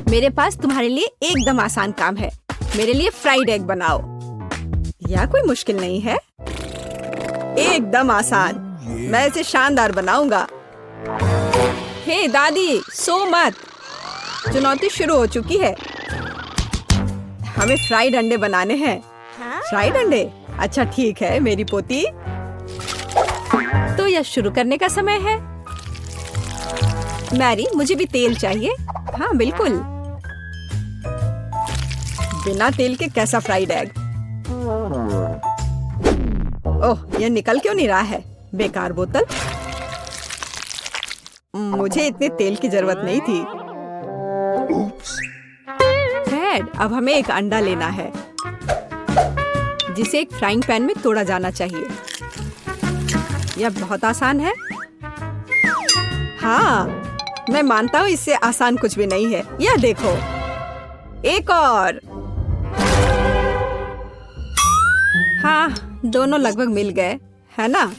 मेरे पास तुम्हारे लिए एकदम आसान काम है। मेरे लिए फ्राइड एग बनाओ। यह कोई मुश्किल नहीं है, एकदम आसान। मैं इसे शानदार बनाऊंगा। हे दादी, सो मत। चुनौती शुरू हो चुकी है। हमें फ्राइड अंडे बनाने हैं। फ्राइड अंडे? अच्छा ठीक है मेरी पोती। तो यह शुरू करने का समय है। मैरी, मुझे भी तेल चाहिए। हाँ बिल्कुल। बिना तेल के कैसा फ्राइड एग? ओह, यह निकल क्यों नहीं रहा है? बेकार बोतल। मुझे इतने तेल की जरूरत नहीं थी। फ्रेड, अब हमें एक अंडा लेना है जिसे एक फ्राइंग पैन में तोड़ा जाना चाहिए। यह बहुत आसान है। हाँ, मैं मानता हूँ इससे आसान कुछ भी नहीं है। यह देखो, एक और। हाँ, दोनों लगभग मिल गए, है ना?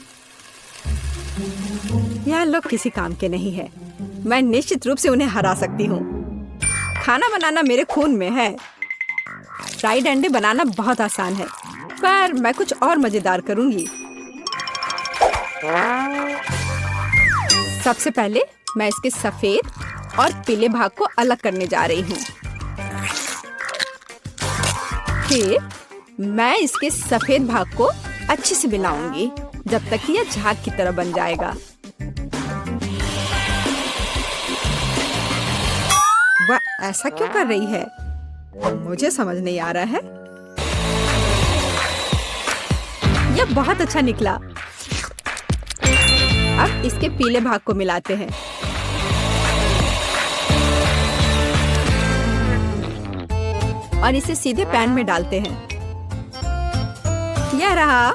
यह लोग किसी काम के नहीं है। मैं निश्चित रूप से उन्हें हरा सकती हूँ। खाना बनाना मेरे खून में है। फ्राइड अंडे बनाना बहुत आसान है, पर मैं कुछ और मजेदार करूंगी। सबसे पहले मैं इसके सफेद और पीले भाग को अलग करने जा रही हूँ। फिर मैं इसके सफेद भाग को अच्छे से मिलाऊंगी जब तक कि यह झाग की तरह बन जाएगा। वह ऐसा क्यों कर रही है? मुझे समझ नहीं आ रहा है। यह बहुत अच्छा निकला। अब इसके पीले भाग को मिलाते हैं। और इसे सीधे पैन में डालते हैं। यह रहा।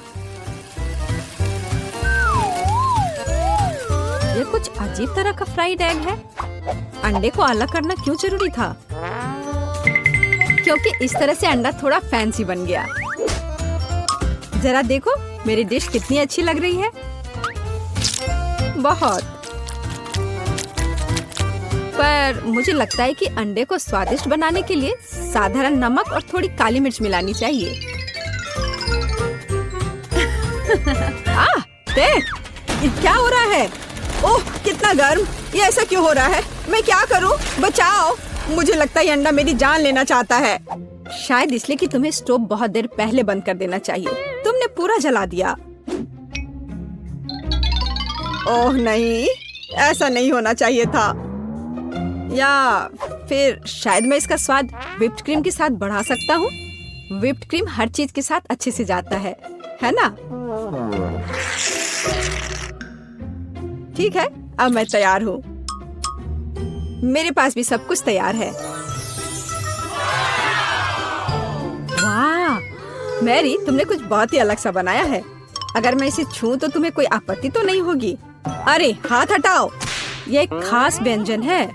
यह कुछ अजीब तरह का फ्राइड एग है। अंडे को अलग करना क्यों जरूरी था? क्योंकि इस तरह से अंडा थोड़ा फैंसी बन गया। जरा देखो मेरी डिश कितनी अच्छी लग रही है। बहुत। पर मुझे लगता है कि अंडे को स्वादिष्ट बनाने के लिए साधारण नमक और थोड़ी काली मिर्च मिलानी चाहिए। देख, ये क्या हो रहा है? ओह, कितना गर्म! ये ऐसा क्यों हो रहा है? मैं क्या करूं? बचाओ! मुझे लगता है ये अंडा मेरी जान लेना चाहता है। शायद इसलिए कि तुम्हें स्टोव बहुत देर पहले बंद कर देना चाहिए। तुमने पूरा जला दिया। ओह नहीं, ऐसा नहीं होना चाहिए था। या फिर शायद मैं इसका स्वाद व्हिप्ड क्रीम के साथ बढ़ा सकता हूँ। व्हिप्ड क्रीम हर चीज के साथ अच्छे से जाता है ना? ठीक है, अब मैं तैयार हूँ। मेरे पास भी सब कुछ तैयार है। वाह, मैरी, तुमने कुछ बहुत ही अलग सा बनाया है। अगर मैं इसे छूं तो तुम्हें कोई आपत्ति तो नहीं होगी? अरे हाथ हटाओ, ये एक खास व्यंजन है।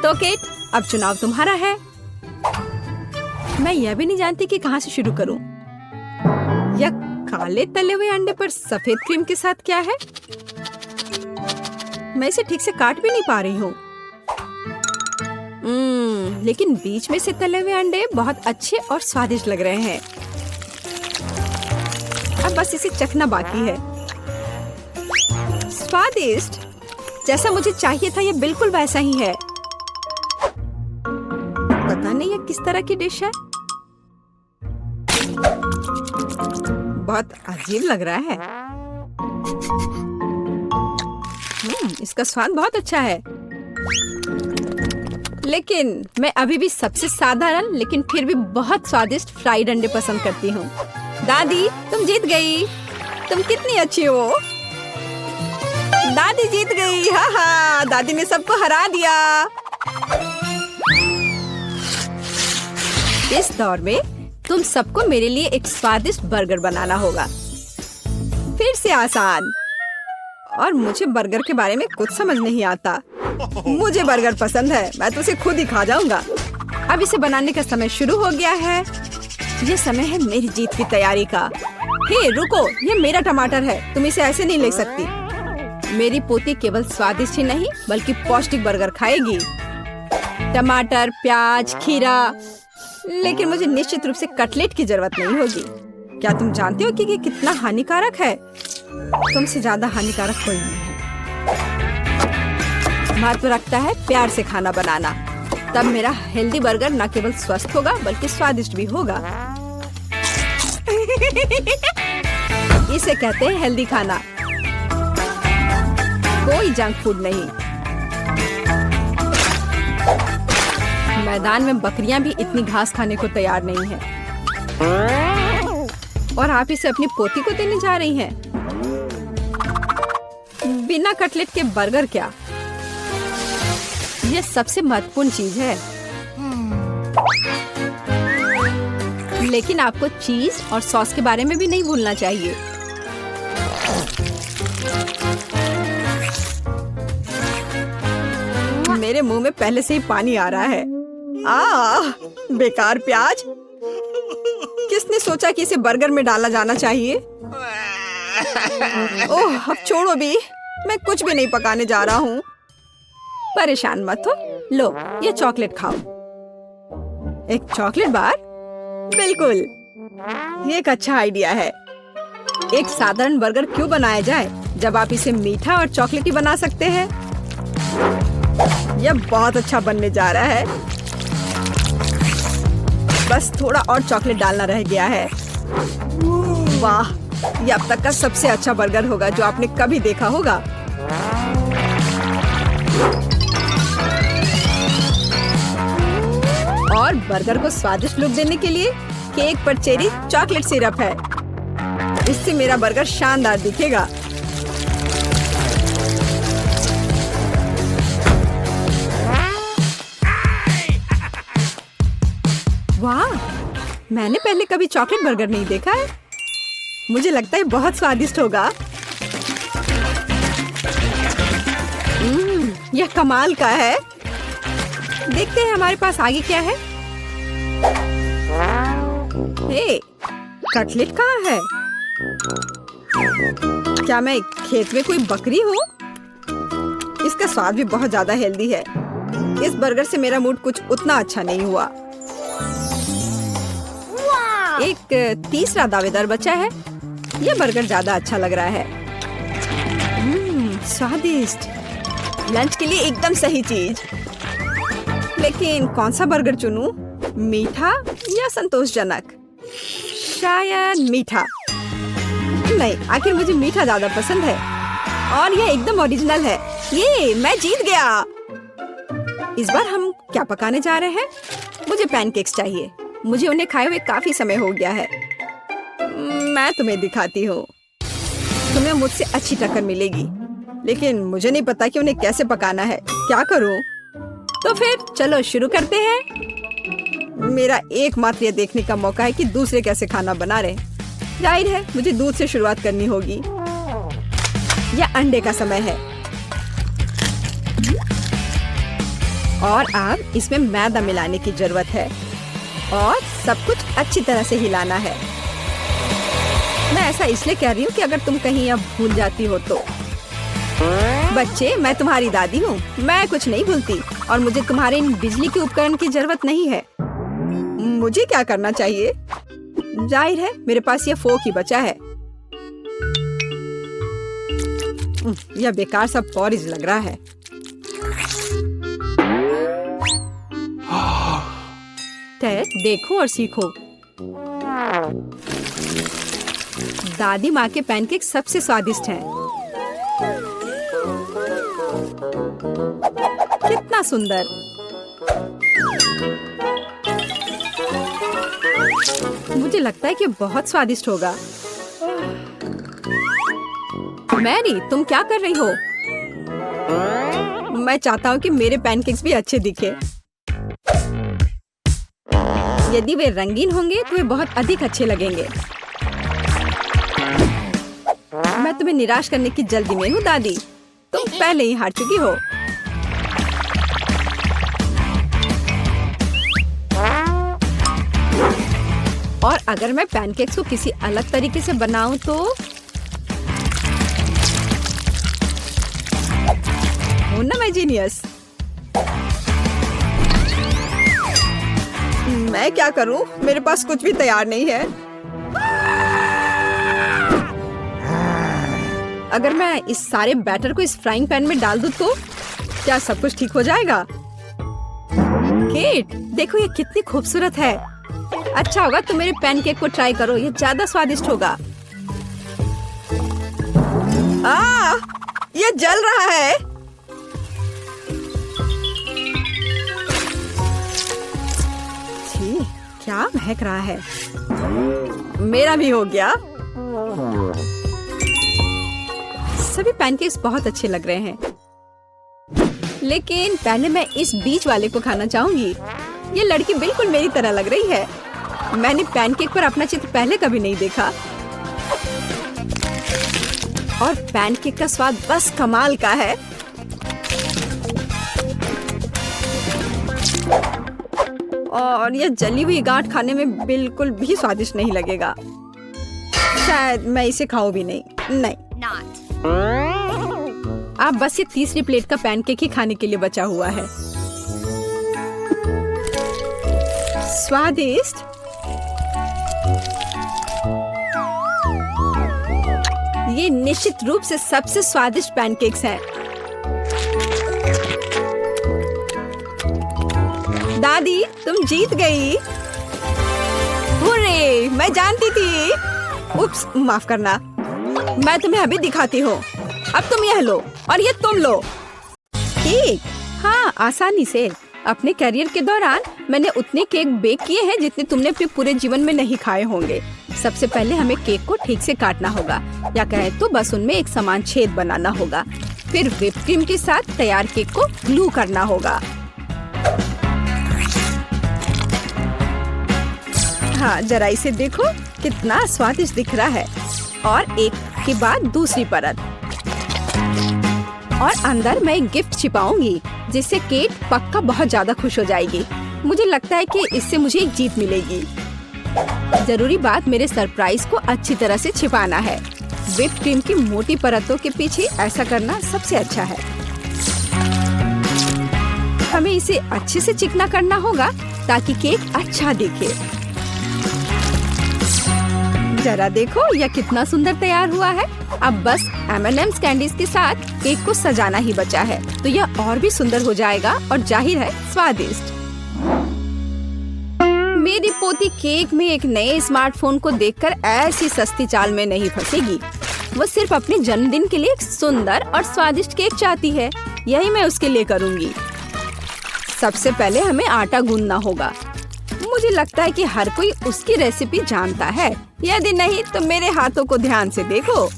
तो केट, अब चुनाव तुम्हारा है। मैं यह भी नहीं जानती कि कहाँ से शुरू करूं। यह काले तले हुए अंडे पर सफेद क्रीम के साथ क्या है? मैं इसे ठीक से काट भी नहीं पा रही हूँ। लेकिन बीच में से तले हुए अंडे बहुत अच्छे और स्वादिष्ट लग रहे हैं। अब बस इसे चखना बाकी है। स्वादिष्ट, जैसा मुझे चाहिए था, यह बिल्कुल वैसा ही है। पता नहीं यह किस तरह की डिश है। बहुत अजीब लग रहा है। इसका स्वाद बहुत अच्छा है। लेकिन मैं अभी भी सबसे साधारण लेकिन फिर भी बहुत स्वादिष्ट फ्राइड अंडे पसंद करती हूँ। दादी, तुम जीत गई। तुम कितनी अच्छी हो। दादी जीत गई। हाँ हाँ, दादी ने सबको हरा दिया। इस दौर में तुम सबको मेरे लिए एक स्वादिष्ट बर्गर बनाना होगा। फिर से आसान। और मुझे बर्गर के बारे में कुछ समझ नहीं आता। मुझे बर्गर पसंद है, मैं तो उसे खुद ही खा जाऊंगा। अब इसे बनाने का समय शुरू हो गया है। ये समय है मेरी जीत की तैयारी का। हे रुको, ये मेरा टमाटर है, तुम इसे ऐसे नहीं ले सकती। मेरी पोती केवल स्वादिष्ट ही नहीं बल्कि पौष्टिक बर्गर खाएगी। टमाटर, प्याज, खीरा, लेकिन मुझे निश्चित रूप से कटलेट की जरूरत नहीं होगी। क्या तुम जानते हो कि ये कितना हानिकारक है? तुमसे ज्यादा हानिकारक कोई नहीं है। महत्व रखता है प्यार से खाना बनाना, तब मेरा हेल्दी बर्गर न केवल स्वस्थ होगा बल्कि स्वादिष्ट भी होगा। इसे कहते हैं हेल्दी खाना, कोई जंक फूड नहीं। मैदान में बकरियां भी इतनी घास खाने को तैयार नहीं है, और आप इसे अपनी पोती को देने जा रही हैं। बिना कटलेट के बर्गर क्या? यह सबसे महत्वपूर्ण चीज है। लेकिन आपको चीज और सॉस के बारे में भी नहीं भूलना चाहिए। मेरे मुंह में पहले से ही पानी आ रहा है। बेकार प्याज! किसने सोचा कि इसे बर्गर में डाला जाना चाहिए? ओह, अब छोड़ो भी, मैं कुछ भी नहीं पकाने जा रहा हूँ। परेशान मत हो, लो ये चॉकलेट खाओ। एक चॉकलेट बार? बिल्कुल, ये एक अच्छा आइडिया है। एक साधारण बर्गर क्यों बनाया जाए जब आप इसे मीठा और चॉकलेटी बना सकते हैं? यह बहुत अच्छा बनने जा रहा है। बस थोड़ा और चॉकलेट डालना रह गया है। वाह, यह अब तक का सबसे अच्छा बर्गर होगा जो आपने कभी देखा होगा। और बर्गर को स्वादिष्ट लुक देने के लिए केक पर चेरी चॉकलेट सिरप है। इससे मेरा बर्गर शानदार दिखेगा। वाह, मैंने पहले कभी चॉकलेट बर्गर नहीं देखा है। मुझे लगता है बहुत स्वादिष्ट होगा। यह कमाल का है। देखते हैं हमारे पास आगे क्या है। हे, कटलेट कहाँ है? क्या मैं खेत में कोई बकरी हूँ? इसका स्वाद भी बहुत ज्यादा हेल्दी है। इस बर्गर से मेरा मूड कुछ उतना अच्छा नहीं हुआ। एक तीसरा दावेदार बचा है। यह बर्गर ज्यादा अच्छा लग रहा है। स्वादिष्ट, लंच के लिए एकदम सही चीज। लेकिन कौन सा बर्गर चुनूं? मीठा या संतोषजनक? शायद मीठा। नहीं, आखिर मुझे मीठा ज्यादा पसंद है। और यह एकदम ओरिजिनल है। ये मैं जीत गया। इस बार हम क्या पकाने जा रहे हैं? मुझे पैनकेक्स चाहिए। मुझे उन्हें खाए हुए काफी समय हो गया है। मैं तुम्हें दिखाती हूँ। तुम्हें मुझसे अच्छी टक्कर मिलेगी, लेकिन मुझे नहीं पता कि उन्हें कैसे पकाना है। क्या करूँ? तो फिर चलो शुरू करते हैं। मेरा एकमात्र ये देखने का मौका है कि दूसरे कैसे खाना बना रहे। जाहिर है मुझे दूध से शुरुआत करनी होगी। यह अंडे का समय है। और अब इसमें मैदा मिलाने की जरूरत है और सब कुछ अच्छी तरह से हिलाना है। मैं ऐसा इसलिए कह रही हूँ कि अगर तुम कहीं अब भूल जाती हो तो। बच्चे, मैं तुम्हारी दादी हूँ। मैं कुछ नहीं भूलती और मुझे तुम्हारे इन बिजली के उपकरण की जरूरत नहीं है। मुझे क्या करना चाहिए? जाहिर है मेरे पास ये फोक ही बचा है। यह बेकार सा पॉरिज लग रहा है। टेड, देखो और सीखो। दादी माँ के पैनकेक सबसे स्वादिष्ट हैं। कितना सुंदर। मुझे लगता है कि बहुत स्वादिष्ट होगा। मैरी, तुम क्या कर रही हो? मैं चाहता हूँ कि मेरे पैनकेक्स भी अच्छे दिखे। यदि वे रंगीन होंगे तो वे बहुत अधिक अच्छे लगेंगे। मैं तुम्हें निराश करने की जल्दी में हूँ दादी। तुम पहले ही हार चुकी हो। और अगर मैं पैनकेक्स को किसी अलग तरीके से बनाऊं तो हूं ना मैं जीनियस। मैं क्या करूं? मेरे पास कुछ भी तैयार नहीं है। अगर मैं इस सारे बैटर को इस फ्राइंग पैन में डाल दूं तो क्या सब कुछ ठीक हो जाएगा? केट, देखो ये कितनी खूबसूरत है। अच्छा होगा तुम मेरे पैनकेक को ट्राई करो, ये ज्यादा स्वादिष्ट होगा। ये जल रहा है। छी, क्या महक रहा है। मेरा भी हो गया। सभी पैनकेक्स बहुत अच्छे लग रहे हैं, लेकिन पहले मैं इस बीच वाले को खाना चाहूंगी। ये लड़की बिल्कुल मेरी तरह लग रही है। मैंने पैनकेक पर अपना चित्र पहले कभी नहीं देखा और पैनकेक का स्वाद बस कमाल का है। और यह जली हुई गांठ खाने में बिल्कुल भी स्वादिष्ट नहीं लगेगा। शायद मैं इसे खाऊं भी नहीं। आप बस ये तीसरी प्लेट का पैनकेक ही खाने के लिए बचा हुआ है। स्वादिष्ट। ये निश्चित रूप से सबसे स्वादिष्ट पैनकेक्स हैं। दादी, तुम जीत गई। हुर्रे, मैं जानती थी। उप्स, माफ करना। मैं तुम्हें अभी दिखाती हूँ। अब तुम यह लो और ये तुम लो। केक? हाँ, आसानी से। अपने करियर के दौरान मैंने उतने केक बेक किए हैं जितने तुमने अपने पूरे जीवन में नहीं खाए होंगे। सबसे पहले हमें केक को ठीक से काटना होगा, या कहें तो बस उनमें एक समान छेद बनाना होगा। फिर व्हिप क्रीम के साथ तैयार केक को ग्लू करना होगा। हाँ, जरा इसे देखो, कितना स्वादिष्ट दिख रहा है। और एक के बाद दूसरी परत। और अंदर मैं एक गिफ्ट छिपाऊंगी जिससे केट पक्का बहुत ज्यादा खुश हो जाएगी। मुझे लगता है कि इससे मुझे एक जीत मिलेगी। जरूरी बात मेरे सरप्राइज को अच्छी तरह से छिपाना है। व्हिप क्रीम की मोटी परतों के पीछे ऐसा करना सबसे अच्छा है। हमें इसे अच्छे से चिकना करना होगा ताकि केक अच्छा दिखे। जरा देखो यह कितना सुंदर तैयार हुआ है। अब बस M&M's कैंडीज के साथ केक को सजाना ही बचा है, तो यह और भी सुंदर हो जाएगा और जाहिर है स्वादिष्ट। मेरी पोती केक में एक नए स्मार्टफोन को देखकर ऐसी सस्ती चाल में नहीं फंसेगी। वो सिर्फ अपने जन्मदिन के लिए एक सुंदर और स्वादिष्ट केक चाहती है। यही मैं उसके लिए करूँगी। सबसे पहले हमें आटा गूंदना होगा। मुझे लगता है कि हर कोई उसकी रेसिपी जानता है। यदि नहीं तो मेरे हाथों को ध्यान से देखो।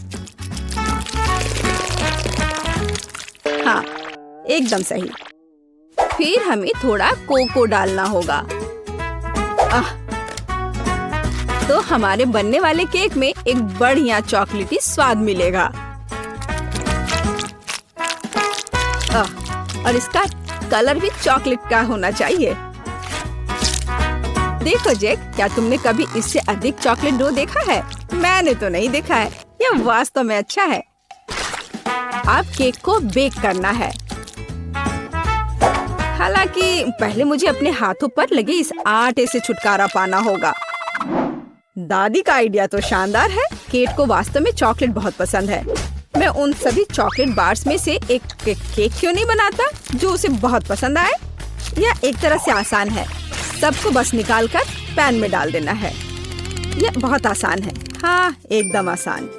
हाँ, एकदम सही। फिर हमें थोड़ा कोको डालना होगा। तो हमारे बनने वाले केक में एक बढ़िया चॉकलेटी स्वाद मिलेगा। और इसका कलर भी चॉकलेट का होना चाहिए। देखो जैक, क्या तुमने कभी इससे अधिक चॉकलेट डो देखा है? मैंने तो नहीं देखा है। यह वास्तव में अच्छा है। अब केक को बेक करना है। हालांकि पहले मुझे अपने हाथों पर लगे इस आटे से छुटकारा पाना होगा। दादी का आइडिया तो शानदार है। केट को वास्तव में चॉकलेट बहुत पसंद है। मैं उन सभी चॉकलेट बार्स में से एक केक क्यों नहीं बनाता जो उसे बहुत पसंद आए। यह एक तरह से आसान है। सबको बस निकालकर पैन में डाल देना है। यह बहुत आसान है। हाँ, एकदम आसान।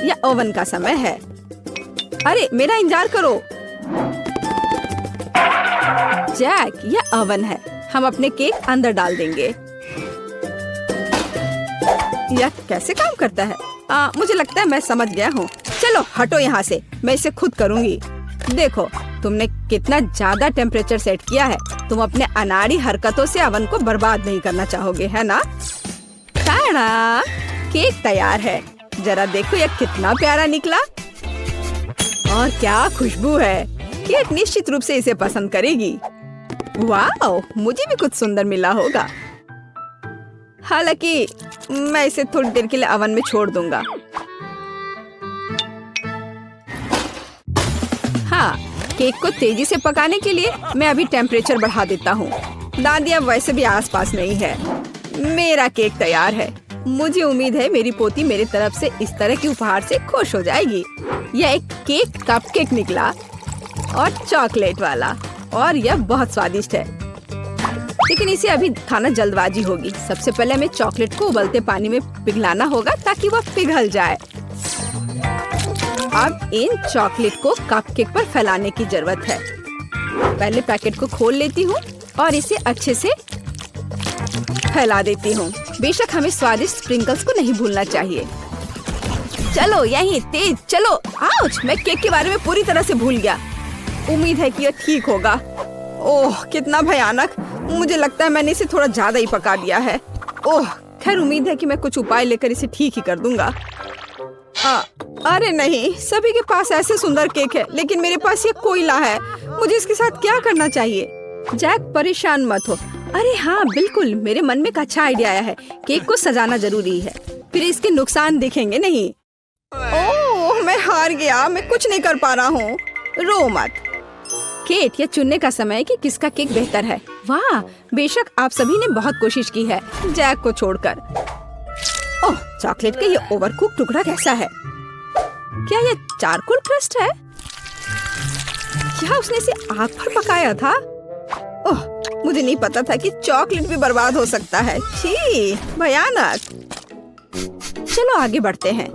यह ओवन का समय है। अरे मेरा इंतजार करो। जैक, यह ओवन है। हम अपने केक अंदर डाल देंगे। यह कैसे काम करता है? मुझे लगता है मैं समझ गया हूँ। चलो हटो यहाँ से, मैं इसे खुद करूँगी। देखो तुमने कितना ज्यादा टेम्परेचर सेट किया है। तुम अपने अनाड़ी हरकतों से ओवन को बर्बाद नहीं करना चाहोगे, है ना? ताड़ा, केक तैयार है। जरा देखो यह कितना प्यारा निकला और क्या खुशबू है। केक निश्चित रूप से इसे पसंद करेगी। वाह, मुझे भी कुछ सुंदर मिला होगा। हालांकि मैं इसे थोड़ी देर के लिए ओवन में छोड़ दूंगा। हाँ, केक को तेजी से पकाने के लिए मैं अभी टेम्परेचर बढ़ा देता हूँ। दादी अब वैसे भी आसपास नहीं है। मेरा केक तैयार है। मुझे उम्मीद है मेरी पोती मेरी तरफ से इस तरह के उपहार से खुश हो जाएगी। यह एक केक कपकेक निकला और चॉकलेट वाला, और यह बहुत स्वादिष्ट है, लेकिन इसे अभी खाना जल्दबाजी होगी। सबसे पहले हमें चॉकलेट को उबलते पानी में पिघलाना होगा ताकि वह पिघल जाए। अब इन चॉकलेट को कपकेक पर फैलाने की जरूरत है। पहले पैकेट को खोल लेती हूँ और इसे अच्छे से फैला देती हूँ। बेशक हमें स्वादिष्ट स्प्रिंकल्स को नहीं भूलना चाहिए। चलो यहीं तेज चलो। आउच, मैं केक के बारे में पूरी तरह से भूल गया। उम्मीद है कि यह ठीक होगा। ओह कितना भयानक, मुझे लगता है मैंने इसे थोड़ा ज्यादा ही पका दिया है। ओह खैर, उम्मीद है कि मैं कुछ उपाय लेकर इसे ठीक ही कर दूंगा। अरे नहीं, सभी के पास ऐसे सुंदर केक है, लेकिन मेरे पास ये कोयला है। मुझे इसके साथ क्या करना चाहिए? जैक परेशान मत हो। अरे हाँ बिल्कुल, मेरे मन में एक अच्छा आइडिया आया है। केक को सजाना जरूरी है, फिर इसके नुकसान दिखेंगे नहीं। ओह मैं हार गया, मैं कुछ नहीं कर पा रहा हूँ। रो मत केट, यह चुनने का समय है कि किसका केक बेहतर है। वाह, बेशक आप सभी ने बहुत कोशिश की है जैक को छोड़कर। ओह चॉकलेट का ये ओवरकुक टुकड़ा कैसा है? क्या ये चारकोल क्रस्ट है? क्या उसने इसे आग पर पकाया था? ओह मुझे नहीं पता था कि चॉकलेट भी बर्बाद हो सकता है। छी भयानक। चलो आगे बढ़ते हैं।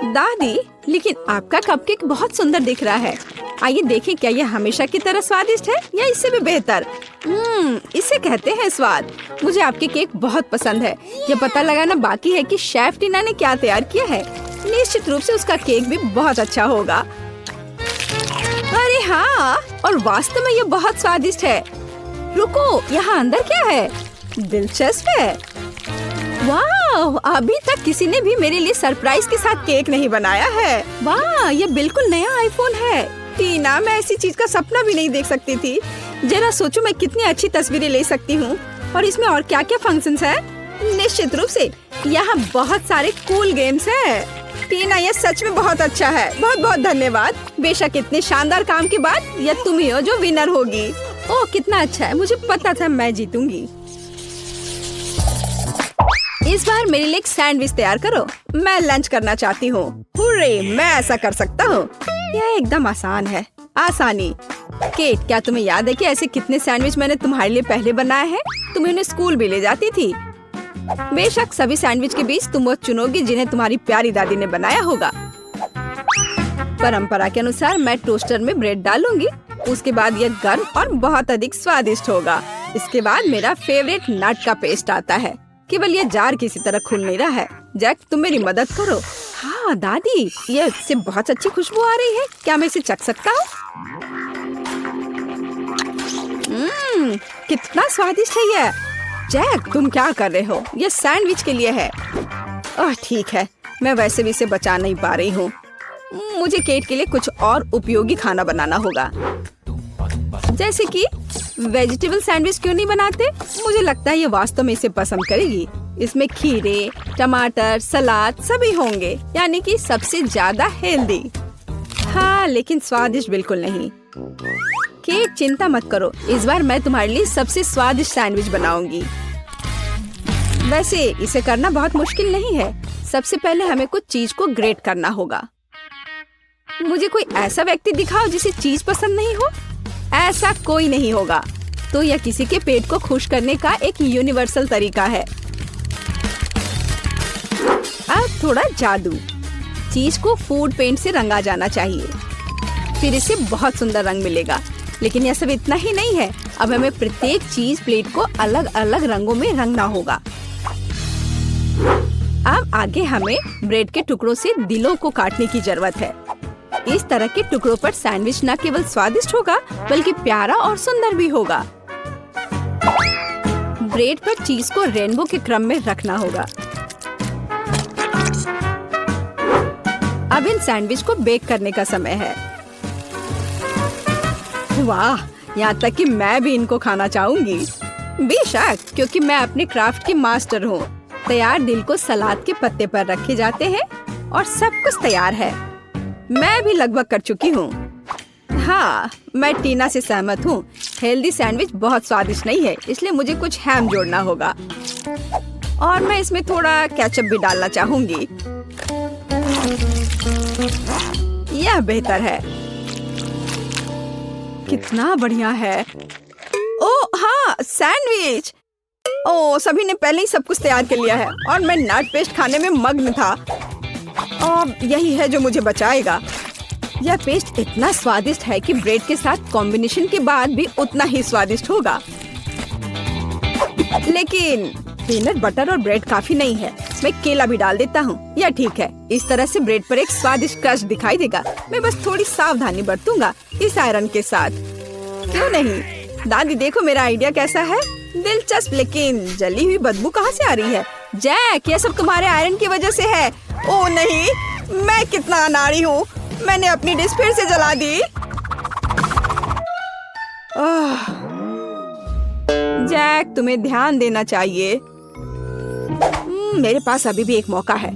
दादी, लेकिन आपका कपकेक बहुत सुंदर दिख रहा है। आइए देखें क्या यह हमेशा की तरह स्वादिष्ट है या इससे भी बेहतर। इसे कहते हैं स्वाद। मुझे आपके केक बहुत पसंद है। यह पता लगाना बाकी है कि शेफ टीना ने क्या तैयार किया है। निश्चित रूप से उसका केक भी बहुत अच्छा होगा। अरे हाँ, और वास्तव में यह बहुत स्वादिष्ट है। रुको, यहाँ अंदर क्या है? दिलचस्प है। वाह, अभी तक किसी ने भी मेरे लिए सरप्राइज के साथ केक नहीं बनाया है। वाह, यह बिल्कुल नया आईफोन है। टीना, मैं ऐसी चीज का सपना भी नहीं देख सकती थी। जरा सोचो मैं कितनी अच्छी तस्वीरें ले सकती हूँ। और इसमें और क्या क्या फंक्शंस हैं? निश्चित रूप से यहाँ बहुत सारे कूल गेम्स हैं। टीना, यह सच में बहुत अच्छा है। बहुत बहुत धन्यवाद। बेशक इतने शानदार काम के बाद यह तुम ही हो जो विनर होगी। ओह कितना अच्छा है, मुझे पता था मैं जीतूंगी। इस बार मेरे लिए एक सैंडविच तैयार करो। मैं लंच करना चाहती हूँ। हुर्रे, मैं ऐसा कर सकता हूँ। यह एकदम आसान है। आसानी। केट, क्या तुम्हें याद है कि ऐसे कितने सैंडविच मैंने तुम्हारे लिए पहले बनाए हैं? तुम उन्हें स्कूल भी ले जाती थी। बेशक सभी सैंडविच के बीच तुम वो चुनोगी जिन्हें तुम्हारी प्यारी दादी ने बनाया होगा। परंपरा के अनुसार मैं टोस्टर में ब्रेड डालूंगी। उसके बाद यह गर्म और बहुत अधिक स्वादिष्ट होगा। इसके बाद मेरा फेवरेट नट का पेस्ट आता है। केवल यह जार किसी तरह खुल नहीं रहा है। जैक, तुम मेरी मदद करो। हाँ दादी, यह इससे बहुत अच्छी खुशबू आ रही है। क्या मैं इसे चख सकता हूँ? कितना स्वादिष्ट है यह। जैक, तुम क्या कर रहे हो? यह सैंडविच के लिए है। ओह ठीक है, मैं वैसे भी इसे बचा नहीं पा रही हूँ। मुझे केट के लिए कुछ और उपयोगी खाना बनाना होगा। जैसे कि वेजिटेबल सैंडविच क्यों नहीं बनाते? मुझे लगता है ये वास्तव में इसे पसंद करेगी। इसमें खीरे, टमाटर, सलाद सभी होंगे, यानी कि सबसे ज्यादा हेल्दी। हाँ, लेकिन स्वादिष्ट बिल्कुल नहीं। केट, चिंता मत करो, इस बार मैं तुम्हारे लिए सबसे स्वादिष्ट सैंडविच बनाऊंगी। वैसे इसे करना बहुत मुश्किल नहीं है। सबसे पहले हमें कुछ चीज को ग्रेट करना होगा। मुझे कोई ऐसा व्यक्ति दिखाओ जिसे चीज पसंद नहीं हो। ऐसा कोई नहीं होगा। तो यह किसी के पेट को खुश करने का एक यूनिवर्सल तरीका है। अब थोड़ा जादू। चीज को फूड पेंट से रंगा जाना चाहिए, फिर इसे बहुत सुंदर रंग मिलेगा। लेकिन यह सब इतना ही नहीं है। अब हमें प्रत्येक चीज प्लेट को अलग अलग रंगों में रंगना होगा। अब आगे हमें ब्रेड के टुकड़ों से दिलों को काटने की जरूरत है। इस तरह के टुकड़ों पर सैंडविच न केवल स्वादिष्ट होगा बल्कि प्यारा और सुंदर भी होगा। ब्रेड पर चीज को रेनबो के क्रम में रखना होगा। अब इन सैंडविच को बेक करने का समय है। वाह, यहाँ तक कि मैं भी इनको खाना चाहूंगी। बेशक, क्योंकि मैं अपने क्राफ्ट की मास्टर हूँ। तैयार दिल को सलाद के पत्ते पर रखे जाते हैं और सब कुछ तैयार है। मैं भी लगभग कर चुकी हूँ। हाँ, मैं टीना से सहमत हूँ। हेल्दी सैंडविच बहुत स्वादिष्ट नहीं है, इसलिए मुझे कुछ हैम जोड़ना होगा। और मैं इसमें थोड़ा केचप भी डालना चाहूंगी। यह बेहतर है। कितना बढ़िया है। ओह हाँ, सैंडविच। ओह, सभी ने पहले ही सब कुछ तैयार कर लिया है और मैं नट पेस्ट खाने में मग्न था। और यही है जो मुझे बचाएगा। यह पेस्ट इतना स्वादिष्ट है कि ब्रेड के साथ कॉम्बिनेशन के बाद भी उतना ही स्वादिष्ट होगा। लेकिन पीनट बटर और ब्रेड काफी नहीं है। मैं केला भी डाल देता हूँ। यह ठीक है। इस तरह से ब्रेड पर एक स्वादिष्ट क्रस्ट दिखाई देगा। मैं बस थोड़ी सावधानी बरतूंगा इस आयरन के साथ। क्यों नहीं? दादी देखो मेरा आइडिया कैसा है। दिलचस्प, लेकिन जली हुई बदबू कहाँ से आ रही है? जैक, यह सब तुम्हारे आयरन की वजह से है। ओह नहीं, मैं कितना अनाड़ी हूँ। मैंने अपनी डिश फिर से जला दी। जैक, तुम्हें ध्यान देना चाहिए। मेरे पास अभी भी एक मौका है।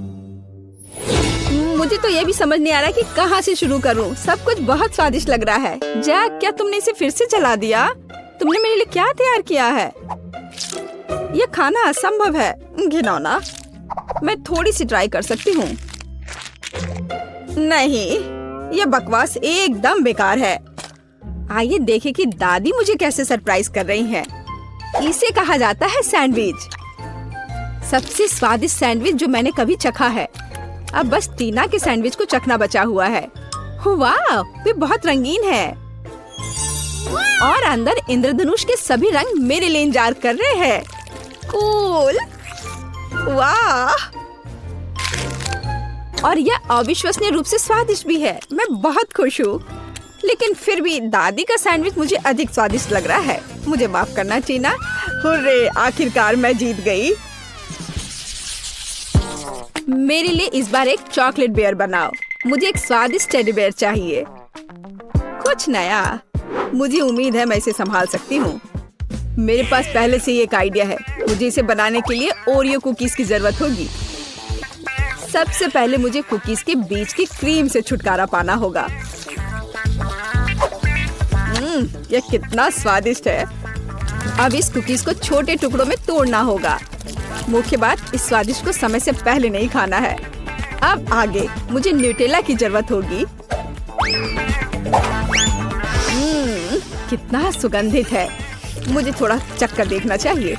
मुझे तो ये भी समझ नहीं आ रहा कि कहाँ से शुरू करूँ। सब कुछ बहुत स्वादिष्ट लग रहा है। जैक, क्या तुमने इसे फिर से जला दिया? तुमने मेरे लिए क्या तैयार किया है? यह खाना असंभव है। घिनौना। मैं थोड़ी सी ट्राई कर सकती हूँ। नहीं, यह बकवास एकदम बेकार है। आइए देखें कि दादी मुझे कैसे सरप्राइज कर रही हैं। इसे कहा जाता है सैंडविच। सबसे स्वादिष्ट सैंडविच जो मैंने कभी चखा है। अब बस टीना के सैंडविच को चखना बचा हुआ है। वाह, वे बहुत रंगीन है। और अंदर इंद्रधनुष के सभी रंग मेरे लिए इंतजार कर रहे हैं। कूल। वाह, और यह अविश्वसनीय रूप से स्वादिष्ट भी है। मैं बहुत खुश हूँ। लेकिन फिर भी दादी का सैंडविच मुझे अधिक स्वादिष्ट लग रहा है। मुझे माफ करना टीना। हुर्रे, आखिरकार मैं जीत गई। मेरे लिए इस बार एक चॉकलेट बेयर बनाओ। मुझे एक स्वादिष्ट टेडी बेयर चाहिए। कुछ नया। मुझे उम्मीद है मैं इसे संभाल सकती हूँ। मेरे पास पहले से ही एक आइडिया है। मुझे इसे बनाने के लिए ओरियो कुकीज की जरूरत होगी। सबसे पहले मुझे कुकीज के बीच की क्रीम से छुटकारा पाना होगा। यह कितना स्वादिष्ट है। अब इस कुकीज को छोटे टुकड़ों में तोड़ना होगा। मुख्य बात, इस स्वादिष्ट को समय से पहले नहीं खाना है। अब आगे मुझे न्यूटेला की जरूरत होगी। कितना सुगंधित है। मुझे थोड़ा चक्कर देखना चाहिए।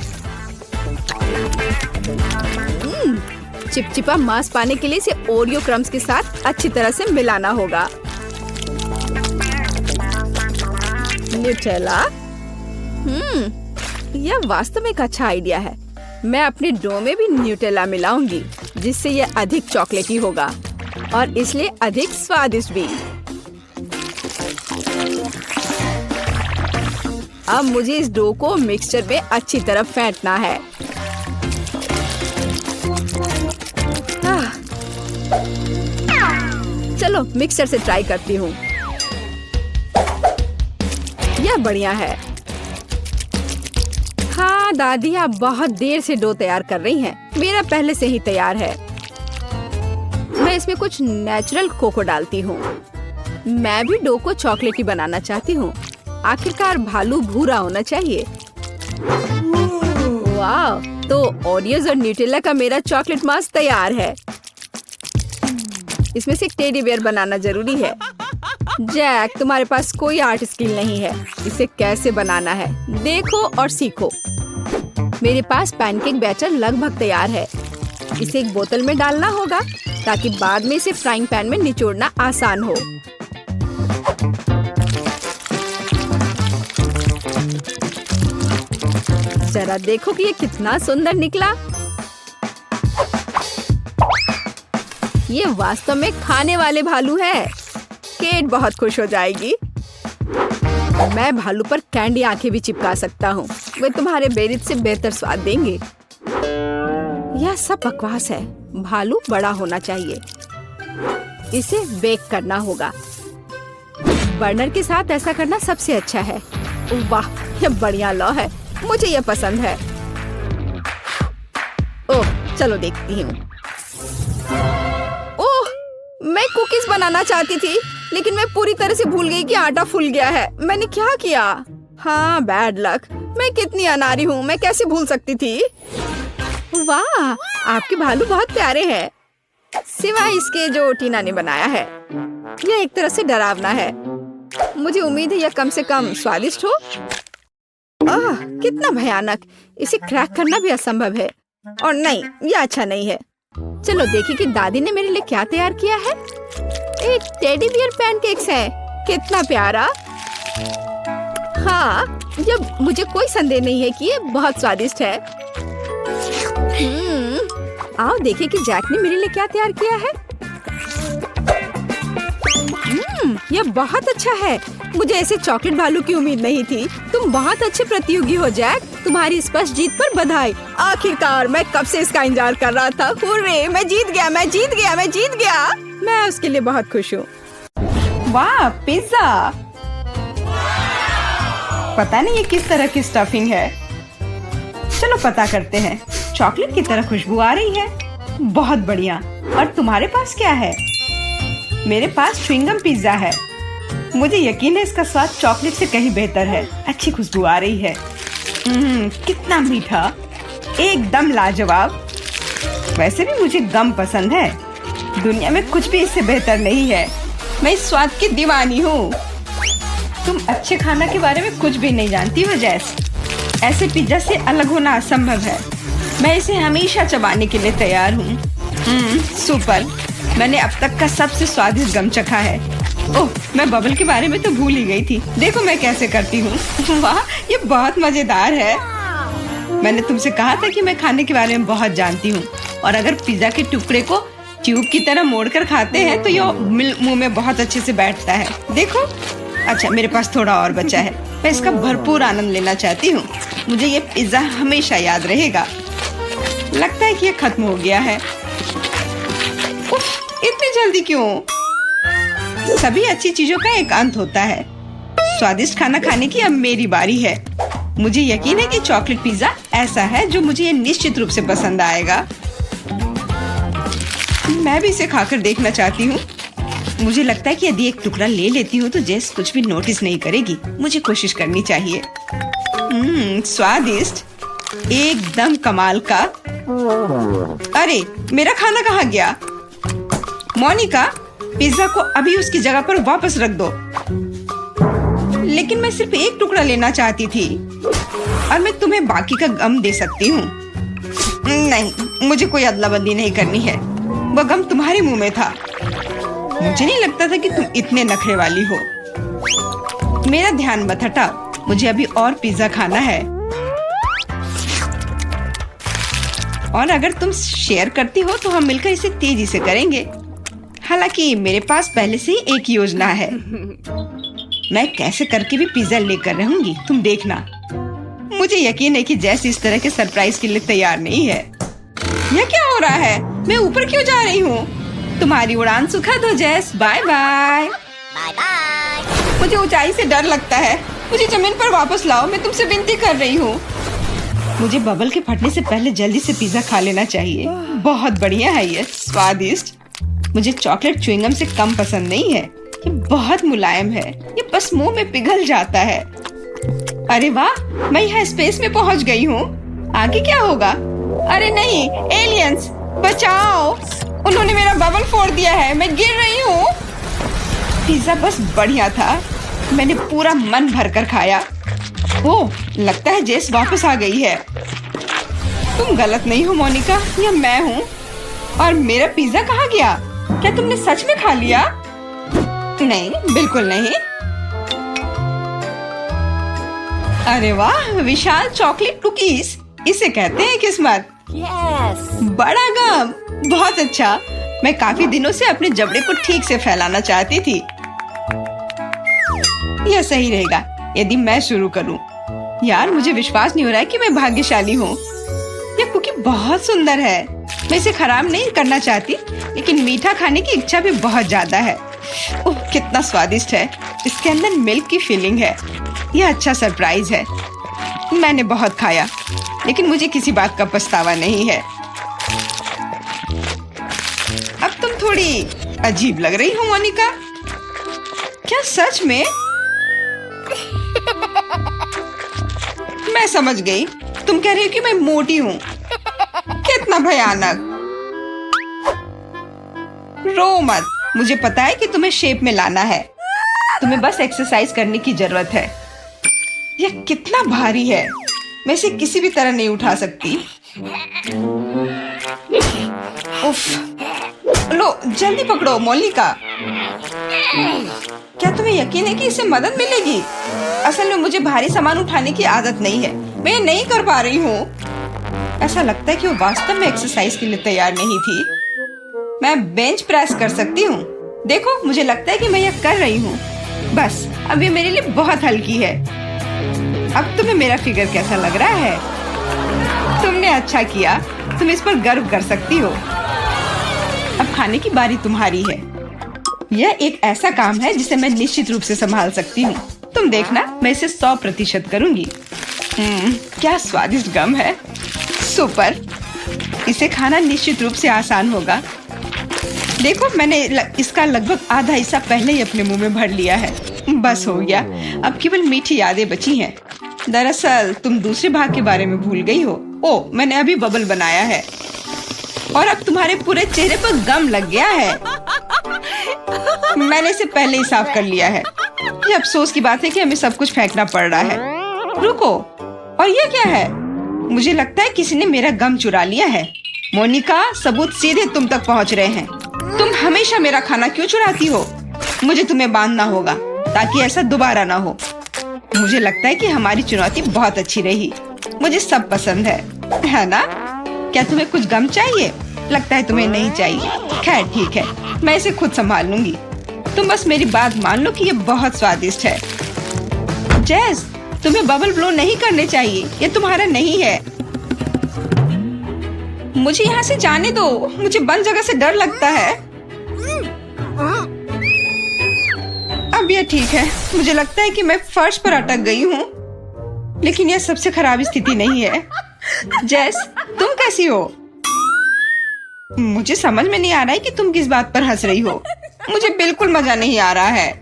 चिपचिपा मांस पाने के लिए इसे ओरियो क्रम्स के साथ अच्छी तरह से मिलाना होगा। न्यूटेला। यह वास्तव में एक अच्छा आइडिया है। मैं अपने डो में भी न्यूटेला मिलाऊंगी, जिससे यह अधिक चॉकलेटी होगा और इसलिए अधिक स्वादिष्ट भी। अब मुझे इस डो को मिक्सचर में अच्छी तरह फेंटना है। चलो मिक्सचर से ट्राई करती हूँ। यह बढ़िया है। हाँ दादी, आप बहुत देर से डो तैयार कर रही हैं। मेरा पहले से ही तैयार है। मैं इसमें कुछ नेचुरल कोको डालती हूँ। मैं भी डो को चॉकलेटी बनाना चाहती हूँ। आखिरकार भालू भूरा होना चाहिए। वाह, तो ओरियोज और न्यूटेला का मेरा चॉकलेट मास्क तैयार है। इसमें से एक टेडी बेयर बनाना जरूरी है। जैक, तुम्हारे पास कोई आर्ट स्किल नहीं है। इसे कैसे बनाना है देखो और सीखो। मेरे पास पैनकेक बैटर लगभग तैयार है। इसे एक बोतल में डालना होगा ताकि बाद में इसे फ्राइंग पैन में निचोड़ना आसान हो। जरा देखो कि ये कितना सुंदर निकला। ये वास्तव में खाने वाले भालू है। केट बहुत खुश हो जाएगी। मैं भालू पर कैंडी आंखें भी चिपका सकता हूँ। वे तुम्हारे बेरित से बेहतर स्वाद देंगे। यह सब बकवास है। भालू बड़ा होना चाहिए। इसे बेक करना होगा। बर्नर के साथ ऐसा करना सबसे अच्छा है। वाह, यह बढ़िया लौ है। मुझे यह पसंद है। ओह, चलो देखती हूँ। ओह, मैं कुकीज बनाना चाहती थी। लेकिन मैं पूरी तरह से भूल गई कि आटा फूल गया है। मैंने क्या किया? हाँ, बैड लक। मैं कितनी अनाड़ी हूँ, मैं कैसे भूल सकती थी? वाह, आपके भालू बहुत प्यारे हैं, सिवाय इसके जो टीना ने बनाया है। यह एक तरह से डरावना है। मुझे उम्मीद है यह कम से कम स्वादिष्ट हो। आह, कितना भयानक! इसे क्रैक करना भी असंभव है। और नहीं, यह अच्छा नहीं है। चलो देखिए कि दादी ने मेरे लिए क्या तैयार किया है। एक टेडी बियर पैनकेक्स है। कितना प्यारा! हाँ, जब मुझे कोई संदेह नहीं है कि ये बहुत स्वादिष्ट है। आओ देखिए कि जैक ने मेरे लिए क्या तैयार किया है। यह बहुत अच्छा है। मुझे ऐसे चॉकलेट भालू की उम्मीद नहीं थी। तुम बहुत अच्छे प्रतियोगी हो जैक। तुम्हारी स्पष्ट जीत पर बधाई। आखिरकार, मैं कब से इसका इंतजार कर रहा था। हुर्रे, मैं जीत गया, मैं जीत गया, मैं जीत गया। मैं उसके लिए बहुत खुश हूँ। वाह, पिज्जा! पता नहीं ये किस तरह की स्टफिंग है। चलो पता करते हैं। चॉकलेट की तरह खुशबू आ रही है। बहुत बढ़िया। और तुम्हारे पास क्या है? मेरे पास च्युइंगम पिज्जा है। मुझे यकीन है इसका स्वाद चॉकलेट से कहीं बेहतर है। अच्छी खुशबू आ रही है। कितना मीठा, एकदम लाजवाब। वैसे भी मुझे गम पसंद है। दुनिया में कुछ भी इससे बेहतर नहीं है। मैं इस स्वाद की दीवानी हूँ। तुम अच्छे खाना के बारे में कुछ भी नहीं जानती हो जैस। ऐसे पिज्जा से अलग होना असंभव है। मैं इसे हमेशा चबाने के लिए तैयार हूँ। सुपर! मैंने अब तक का सबसे स्वादिष्ट गम चखा है। ओह, मैं बबल के बारे में तो भूल ही गई थी। देखो मैं कैसे करती हूँ। वाह, ये बहुत मजेदार है। मैंने तुमसे कहा था कि मैं खाने के बारे में बहुत जानती हूँ। और अगर पिज्जा के टुकड़े को ट्यूब की तरह मोड़कर खाते हैं तो यह मुंह में बहुत अच्छे से बैठता है। देखो। अच्छा, मेरे पास थोड़ा और बचा है। मैं इसका भरपूर आनंद लेना चाहती हूँ। मुझे ये पिज्जा हमेशा याद रहेगा। लगता है कि ये खत्म हो गया है। उफ, इतनी जल्दी क्यों? सभी अच्छी चीजों का एक अंत होता है। स्वादिष्ट खाना खाने की अब मेरी बारी है। मुझे यकीन है कि चॉकलेट पिज्जा ऐसा है जो मुझे ये निश्चित रूप से पसंद आएगा। मैं भी इसे खाकर देखना चाहती हूँ। मुझे लगता है कि यदि एक टुकड़ा ले लेती हूँ तो जेस कुछ भी नोटिस नहीं करेगी। मुझे कोशिश करनी चाहिए। स्वादिष्ट, एकदम कमाल का। अरे, मेरा खाना कहाँ गया? मोनिका, पिज्जा को अभी उसकी जगह पर वापस रख दो। लेकिन मैं सिर्फ एक टुकड़ा लेना चाहती थी और मैं तुम्हें बाकी का गम दे सकती हूँ। नहीं, मुझे कोई अदला बदली नहीं करनी है। वह गम तुम्हारे मुंह में था। मुझे नहीं लगता था कि तुम इतने नखरे वाली हो। मेरा ध्यान मत हटाओ। मुझे अभी और पिज्जा खाना है। और अगर तुम शेयर करती हो तो हम मिलकर इसे तेजी से करेंगे। हालांकि मेरे पास पहले से ही एक योजना है। मैं कैसे करके भी पिज्जा लेकर रहूंगी, तुम देखना। मुझे यकीन है कि जैस इस तरह के सरप्राइज के लिए तैयार नहीं है। यह क्या हो रहा है? मैं ऊपर क्यों जा रही हूँ? तुम्हारी उड़ान सुखद हो जैस। Bye bye. मुझे ऊंचाई से डर लगता है। मुझे जमीन पर वापस लाओ, मैं तुमसे विनती कर रही हूँ। मुझे बबल के फटने से पहले जल्दी से पिज्जा खा लेना चाहिए। बहुत बढ़िया है ये, स्वादिष्ट। मुझे चॉकलेट च्युइंगम से कम पसंद नहीं है। ये बहुत मुलायम है। ये बस मुंह में पिघल जाता है। अरे वाह, मैं यहाँ स्पेस में पहुँच गई हूँ। आगे क्या होगा? अरे नहीं, एलियंस बचाओ! उन्होंने मेरा बबल फोड़ दिया है। मैं गिर रही हूँ। पिज्जा बस बढ़िया था। मैंने पूरा मन भरकर खाया। ओह, लगता है जेस वापस आ गई है। तुम गलत नहीं हो मोनिका, यह मैं हूँ। और मेरा पिज्जा कहाँ गया? क्या तुमने सच में खा लिया? नहीं, बिल्कुल नहीं। अरे वाह, विशाल चॉकलेट कुकीज, इसे कहते हैं किस्मत। बड़ा गम, बहुत अच्छा। मैं काफी दिनों से अपने जबड़े को ठीक से फैलाना चाहती थी। यह सही रहेगा यदि मैं शुरू करूं। यार, मुझे विश्वास नहीं हो रहा है कि मैं भाग्यशाली हूँ। यह कुकी बहुत सुंदर है। मैं इसे खराब नहीं करना चाहती, लेकिन मीठा खाने की इच्छा भी बहुत ज्यादा है। ओह, कितना स्वादिष्ट है। इसके अंदर मिल्क की फीलिंग है। यह अच्छा सरप्राइज है। मैंने बहुत खाया, लेकिन मुझे किसी बात का पछतावा नहीं है। अब तुम थोड़ी अजीब लग रही हो मोनिका। क्या सच में? मैं समझ गई, तुम कह रही हो कि मैं मोटी हूँ। कितना भयानक। रो मत, मुझे पता है कि तुम्हें शेप में लाना है। तुम्हें बस एक्सरसाइज करने की जरूरत है। यह कितना भारी है, मैं इसे किसी भी तरह नहीं उठा सकती। उफ, लो जल्दी पकड़ो मोनिका। क्या तुम्हें यकीन है कि इससे मदद मिलेगी? असल में मुझे भारी सामान उठाने की आदत नहीं है, मैं ये नहीं कर पा रही हूँ। ऐसा लगता है कि वो वास्तव में एक्सरसाइज के लिए तैयार नहीं थी। मैं बेंच प्रेस कर सकती हूँ। देखो, मुझे लगता है कि मैं यह कर रही हूँ। बस अब ये मेरे लिए बहुत हल्की है। अब तुम्हें मेरा फिगर कैसा लग रहा है? तुमने अच्छा किया, तुम इस पर गर्व कर सकती हो। अब खाने की बारी तुम्हारी है। यह एक ऐसा काम है जिसे मैं निश्चित रूप से संभाल सकती हूँ। तुम देखना, मैं इसे 100% करूंगी। क्या स्वादिष्ट गम है। सुपर, इसे खाना निश्चित रूप से आसान होगा। देखो, मैंने इसका लगभग आधा हिस्सा पहले ही अपने मुंह में भर लिया है। बस हो गया, अब केवल मीठी यादें बची हैं। दरअसल तुम दूसरे भाग के बारे में भूल गई हो। ओह, मैंने अभी बबल बनाया है और अब तुम्हारे पूरे चेहरे पर गम लग गया है। मैंने इसे पहले ही साफ कर लिया है। ये अफसोस की बात है कि हमें सब कुछ फेंकना पड़ रहा है। रुको, और ये क्या है? मुझे लगता है किसी ने मेरा गम चुरा लिया है। मोनिका, सबूत सीधे तुम तक पहुंच रहे हैं। तुम हमेशा मेरा खाना क्यों चुराती हो? मुझे तुम्हें बांधना होगा ताकि ऐसा दोबारा ना हो। मुझे लगता है कि हमारी चुनौती बहुत अच्छी रही। मुझे सब पसंद है ना? क्या तुम्हें कुछ गम चाहिए? लगता है तुम्हें नहीं चाहिए। खैर ठीक है, मैं इसे खुद संभाल लूंगी। तुम बस मेरी बात मान लो कि ये बहुत स्वादिष्ट है। जैस, तुम्हें बबल ब्लो नहीं करने चाहिए, ये तुम्हारा नहीं है। मुझे यहाँ से जाने दो, मुझे बंद जगह से डर लगता है। अब ये ठीक है, मुझे लगता है कि मैं फर्श पर अटक गई हूँ, लेकिन यह सबसे खराब स्थिति नहीं है। जैस, तुम कैसी हो? मुझे समझ में नहीं आ रहा है कि तुम किस बात पर हंस रही हो। मुझे बिल्कुल मजा नहीं आ रहा है,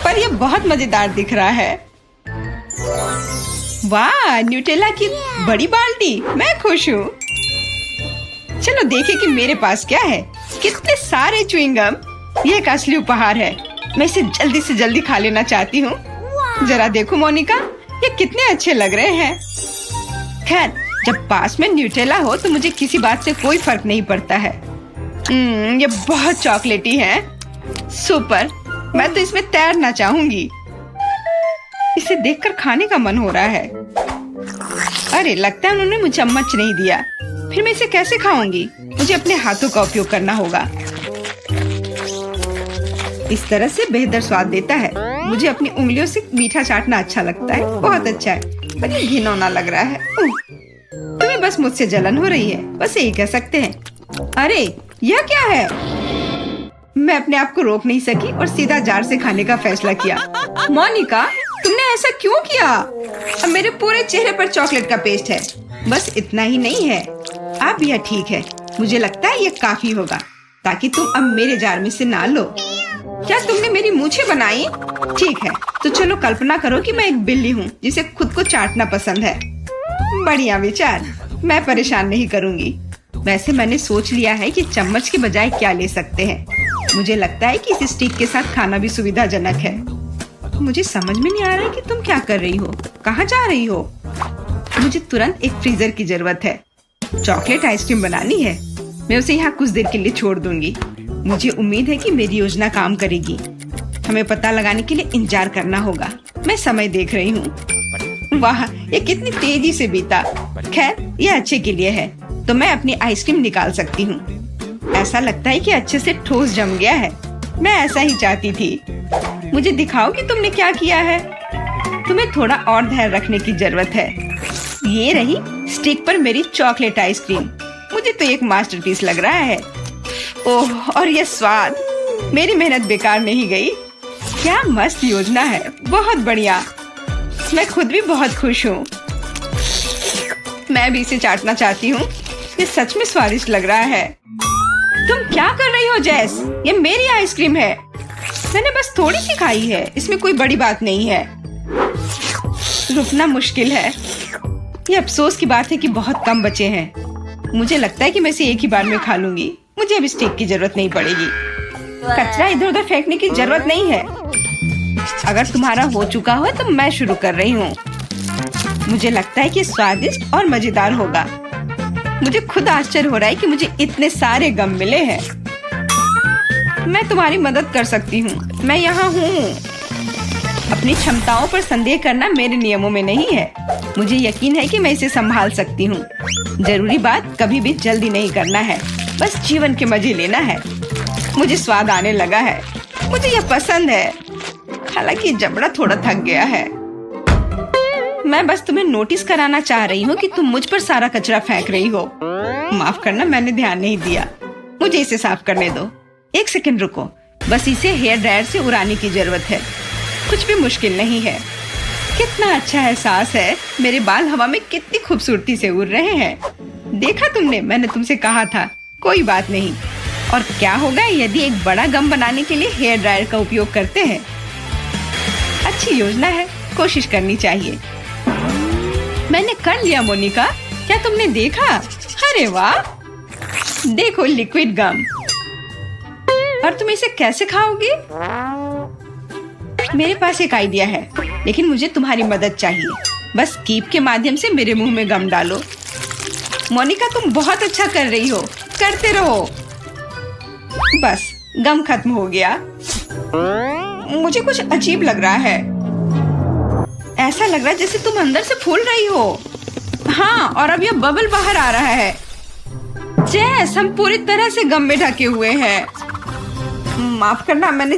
पर यह बहुत मजेदार दिख रहा है। वाह, न्यूटेला की बड़ी बाल्टी, मैं खुश हूँ। चलो देखें कि मेरे पास क्या है। कितने सारे च्युइंगम। ये एक असली उपहार है। मैं इसे जल्दी से जल्दी खा लेना चाहती हूँ। जरा देखो मोनिका, ये कितने अच्छे लग रहे हैं। खैर, जब पास में न्यूटेला हो तो मुझे किसी बात से कोई फर्क नहीं पड़ता है। ये बहुत चॉकलेटी है। सुपर, मैं तो इसमें तैरना चाहूंगी। इसे देखकर खाने का मन हो रहा है। अरे, लगता है उन्होंने मुझे चम्मच नहीं दिया। फिर मैं इसे कैसे खाऊंगी? मुझे अपने हाथों का उपयोग करना होगा। इस तरह से बेहतर स्वाद देता है। मुझे अपनी उंगलियों से मीठा चाटना अच्छा लगता है। बहुत अच्छा है, पर ये घिनौना लग रहा है। तुम्हें बस मुझसे जलन हो रही है, बस यही कह सकते हैं। अरे, यह क्या है? मैं अपने आप को रोक नहीं सकी और सीधा जार से खाने का फैसला किया। मोनिका, तुमने ऐसा क्यों किया? अब मेरे पूरे चेहरे पर चॉकलेट का पेस्ट है। बस इतना ही नहीं है, अब यह ठीक है। मुझे लगता है यह काफी होगा ताकि तुम अब मेरे जार में से ना लो। क्या तुमने मेरी मूछें बनाई? ठीक है, तो चलो कल्पना करो कि मैं एक बिल्ली हूँ जिसे खुद को चाटना पसंद है। बढ़िया विचार, मैं परेशान नहीं करूँगी। वैसे मैंने सोच लिया है कि चम्मच के बजाय क्या ले सकते हैं। मुझे लगता है कि इस स्टिक के साथ खाना भी सुविधाजनक है। मुझे समझ में नहीं आ रहा है कि तुम क्या कर रही हो, कहाँ जा रही हो? मुझे तुरंत एक फ्रीजर की जरूरत है। चॉकलेट आइसक्रीम बनानी है। मैं उसे यहाँ कुछ देर के लिए छोड़ दूंगी। मुझे उम्मीद है कि मेरी योजना काम करेगी। हमें पता लगाने के लिए इंतजार करना होगा। मैं समय देख रही हूँ। वाह, ये कितनी तेजी से बीता। खैर, ये अच्छे के लिए है, तो मैं अपनी आइसक्रीम निकाल सकती हूँ। ऐसा लगता है कि अच्छे से ठोस जम गया है। मैं ऐसा ही चाहती थी। मुझे दिखाओ कि तुमने क्या किया है। तुम्हें थोड़ा और धैर्य रखने की जरूरत है। ये रही स्टिक पर मेरी चॉकलेट आइसक्रीम। मुझे तो एक मास्टरपीस लग रहा है। ओह, और ये स्वाद। मेरी मेहनत बेकार नहीं गई। क्या मस्त योजना है, बहुत बढ़िया। मैं खुद भी बहुत खुश हूँ। मैं भी इसे चाटना चाहती हूँ। ये सच में स्वादिष्ट लग रहा है। तुम क्या कर रही हो जैस? ये मेरी आइसक्रीम है। मैंने बस थोड़ी सी खाई है, इसमें कोई बड़ी बात नहीं है। रुकना मुश्किल है। ये अफसोस की बात है कि बहुत कम बचे हैं। मुझे लगता है कि मैं इसे एक ही बार में खा लूंगी। मुझे अब स्टेक की जरूरत नहीं पड़ेगी। कचरा इधर उधर फेंकने की जरूरत नहीं है। अगर तुम्हारा हो चुका हो तो मैं शुरू कर रही हूँ। मुझे लगता है कि स्वादिष्ट और मजेदार होगा। मुझे खुद आश्चर्य हो रहा है कि मुझे इतने सारे गम मिले हैं। मैं तुम्हारी मदद कर सकती हूँ। मैं यहाँ हूँ। अपनी क्षमताओं पर संदेह करना मेरे नियमों में नहीं है। मुझे यकीन है कि मैं इसे संभाल सकती हूँ। जरूरी बात कभी भी जल्दी नहीं करना है, बस जीवन के मजे लेना है। मुझे स्वाद आने लगा है। मुझे यह पसंद है, हालांकि जबड़ा थोड़ा थक गया है। मैं बस तुम्हें नोटिस कराना चाह रही हूँ कि तुम मुझ पर सारा कचरा फेंक रही हो। माफ करना, मैंने ध्यान नहीं दिया। मुझे इसे साफ करने दो। एक सेकंड रुको, बस इसे हेयर ड्रायर से उड़ाने की जरूरत है। कुछ भी मुश्किल नहीं है। कितना अच्छा एहसास है। मेरे बाल हवा में कितनी खूबसूरती से उड़ रहे हैं। देखा तुमने, मैंने तुमसे कहा था। कोई बात नहीं। और क्या होगा यदि एक बड़ा गम बनाने के लिए हेयर ड्रायर का उपयोग करते हैं? अच्छी योजना है, कोशिश करनी चाहिए। मैंने कर लिया मोनिका, क्या तुमने देखा? अरे वाह, देखो लिक्विड गम। और तुम इसे कैसे खाओगी? मेरे पास एक आइडिया है, लेकिन मुझे तुम्हारी मदद चाहिए। बस कीप के माध्यम से मेरे मुंह में गम डालो। मोनिका, तुम बहुत अच्छा कर रही हो। करते रहो। बस गम खत्म हो गया। मुझे कुछ अजीब लग रहा है। ऐसा लग रहा है जैसे तुम अंदर से फूल रही हो। हाँ, और अब यह बबल बाहर आ रहा है। जैस, हम पूरी तरह से गम में ढके हुए हैं। माफ करना, मैंने